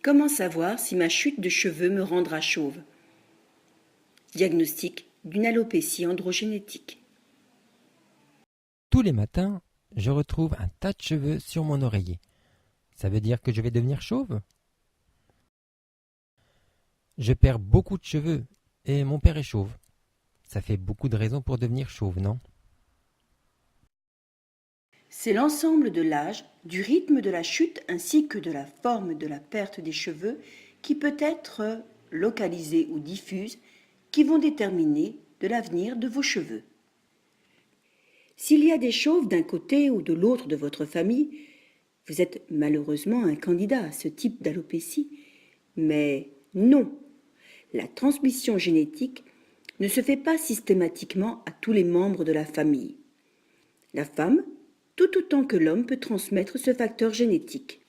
Comment savoir si ma chute de cheveux me rendra chauve? Diagnostic d'une alopécie androgénétique. Tous les matins, je retrouve un tas de cheveux sur mon oreiller. Ça veut dire que je vais devenir chauve? Je perds beaucoup de cheveux et mon père est chauve. Ça fait beaucoup de raisons pour devenir chauve, non? C'est l'ensemble de l'âge, du rythme de la chute ainsi que de la forme de la perte des cheveux qui peut être localisée ou diffuse qui vont déterminer de l'avenir de vos cheveux. S'il y a des chauves d'un côté ou de l'autre de votre famille, vous êtes malheureusement un candidat à ce type d'alopécie. Mais non, la transmission génétique ne se fait pas systématiquement à tous les membres de la famille. La femme, tout autant que l'homme, peut transmettre ce facteur génétique.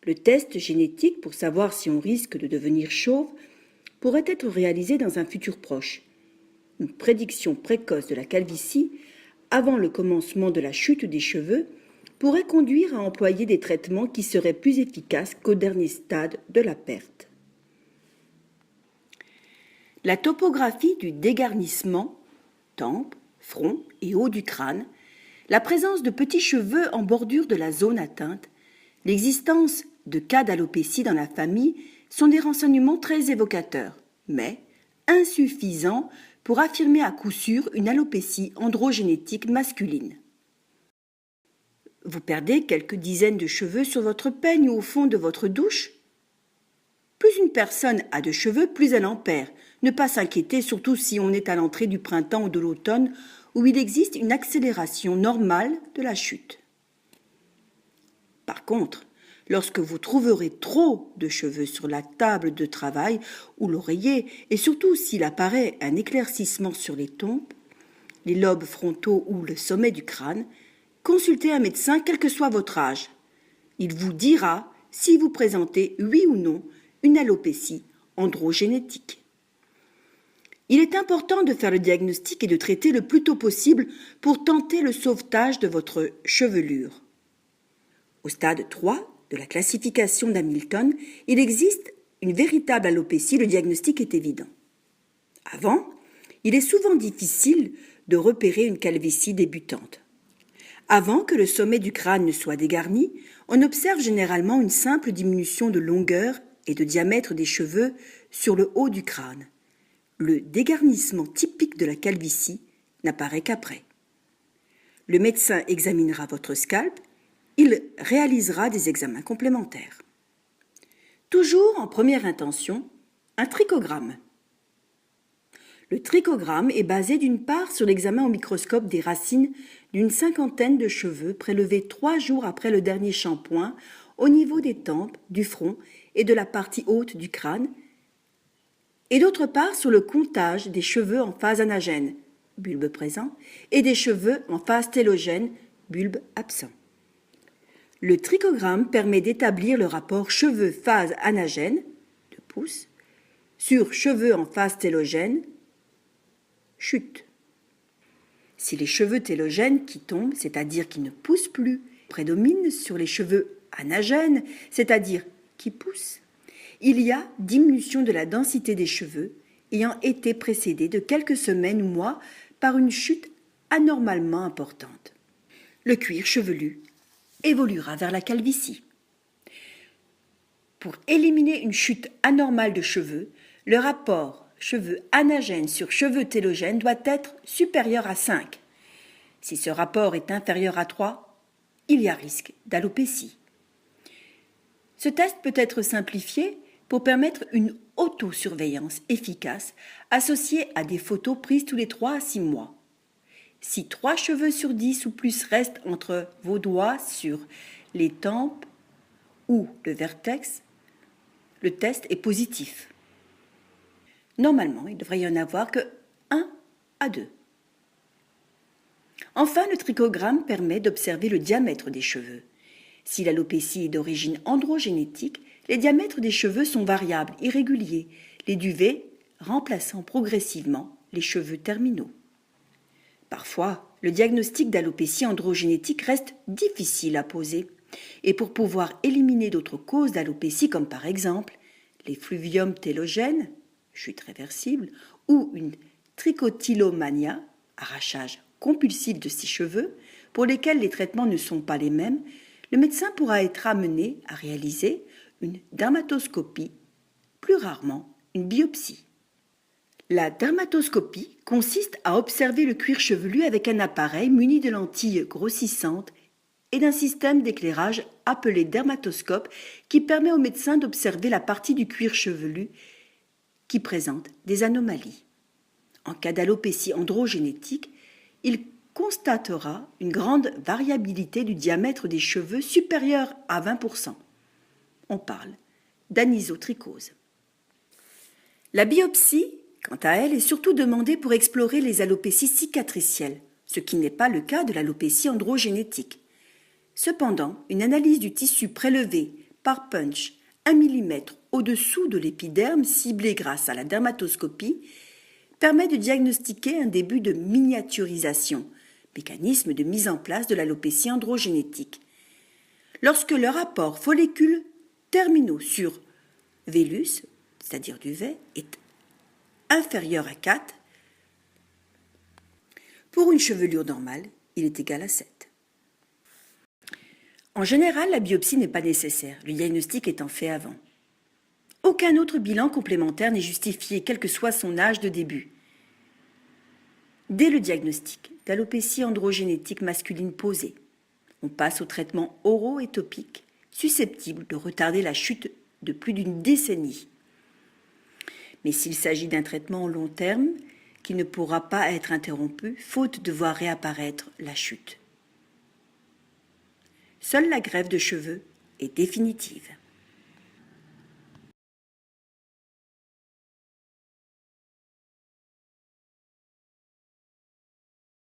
Le test génétique pour savoir si on risque de devenir chauve pourrait être réalisé dans un futur proche. Une prédiction précoce de la calvitie avant le commencement de la chute des cheveux pourrait conduire à employer des traitements qui seraient plus efficaces qu'au dernier stade de la perte. La topographie du dégarnissement, tempe, front et haut du crâne, la présence de petits cheveux en bordure de la zone atteinte, l'existence de cas d'alopécie dans la famille sont des renseignements très évocateurs, mais insuffisants pour affirmer à coup sûr une alopécie androgénétique masculine. Vous perdez quelques dizaines de cheveux sur votre peigne ou au fond de votre douche? Plus une personne a de cheveux, plus elle en perd. Ne pas s'inquiéter, surtout si on est à l'entrée du printemps ou de l'automne, où il existe une accélération normale de la chute. Par contre, lorsque vous trouverez trop de cheveux sur la table de travail ou l'oreiller, et surtout s'il apparaît un éclaircissement sur les tempes, les lobes frontaux ou le sommet du crâne, consultez un médecin quel que soit votre âge. Il vous dira si vous présentez, oui ou non, une alopécie androgénétique. Il est important de faire le diagnostic et de traiter le plus tôt possible pour tenter le sauvetage de votre chevelure. Au stade 3 de la classification d'Hamilton, il existe une véritable alopécie, le diagnostic est évident. Avant, il est souvent difficile de repérer une calvitie débutante. Avant que le sommet du crâne ne soit dégarni, on observe généralement une simple diminution de longueur et de diamètre des cheveux sur le haut du crâne. Le dégarnissement typique de la calvitie n'apparaît qu'après. Le médecin examinera votre scalp, il réalisera des examens complémentaires. Toujours en première intention, un trichogramme. Le trichogramme est basé d'une part sur l'examen au microscope des racines d'une cinquantaine de cheveux prélevés 3 jours après le dernier shampoing au niveau des tempes, du front et de la partie haute du crâne, et d'autre part sur le comptage des cheveux en phase anagène, bulbe présent, et des cheveux en phase télogène, bulbe absent. Le trichogramme permet d'établir le rapport cheveux-phase anagène, de pouce, sur cheveux en phase télogène, chute. Si les cheveux télogènes qui tombent, c'est-à-dire qui ne poussent plus, prédominent sur les cheveux anagènes, c'est-à-dire qui poussent, il y a diminution de la densité des cheveux ayant été précédée de quelques semaines ou mois par une chute anormalement importante. Le cuir chevelu évoluera vers la calvitie. Pour éliminer une chute anormale de cheveux, le rapport cheveux anagènes sur cheveux télogènes doit être supérieur à 5. Si ce rapport est inférieur à 3, il y a risque d'alopécie. Ce test peut être simplifié pour permettre une autosurveillance efficace associée à des photos prises tous les 3 à 6 mois. Si 3 cheveux sur 10 ou plus restent entre vos doigts sur les tempes ou le vertex, le test est positif. Normalement, il devrait y en avoir que 1 à 2. Enfin, le trichogramme permet d'observer le diamètre des cheveux. Si l'alopécie est d'origine androgénétique, les diamètres des cheveux sont variables, irréguliers, les duvets remplaçant progressivement les cheveux terminaux. Parfois, le diagnostic d'alopécie androgénétique reste difficile à poser. Et pour pouvoir éliminer d'autres causes d'alopécie, comme par exemple les fluviums télogènes, chute réversible, ou une trichotillomania, arrachage compulsif de ses cheveux, pour lesquels les traitements ne sont pas les mêmes, le médecin pourra être amené à réaliser une dermatoscopie, plus rarement une biopsie. La dermatoscopie consiste à observer le cuir chevelu avec un appareil muni de lentilles grossissantes et d'un système d'éclairage appelé dermatoscope qui permet au médecin d'observer la partie du cuir chevelu qui présente des anomalies. En cas d'alopécie androgénétique, il constatera une grande variabilité du diamètre des cheveux supérieure à 20%. On parle d'anisotrichose. La biopsie, quant à elle, est surtout demandée pour explorer les alopécies cicatricielles, ce qui n'est pas le cas de l'alopécie androgénétique. Cependant, une analyse du tissu prélevé par punch 1 mm au-dessous de l'épiderme ciblé grâce à la dermatoscopie permet de diagnostiquer un début de miniaturisation, mécanisme de mise en place de l'alopécie androgénétique. Lorsque le rapport follicules terminaux sur vellus, c'est-à-dire duvet, est inférieur à 4, pour une chevelure normale, il est égal à 7. En général, la biopsie n'est pas nécessaire, le diagnostic étant fait avant. Aucun autre bilan complémentaire n'est justifié, quel que soit son âge de début. Dès le diagnostic d'alopécie androgénétique masculine posée, on passe aux traitements oraux et topiques susceptibles de retarder la chute de plus d'une décennie. Mais s'il s'agit d'un traitement au long terme, qui ne pourra pas être interrompu, faute de voir réapparaître la chute. Seule la greffe de cheveux est définitive.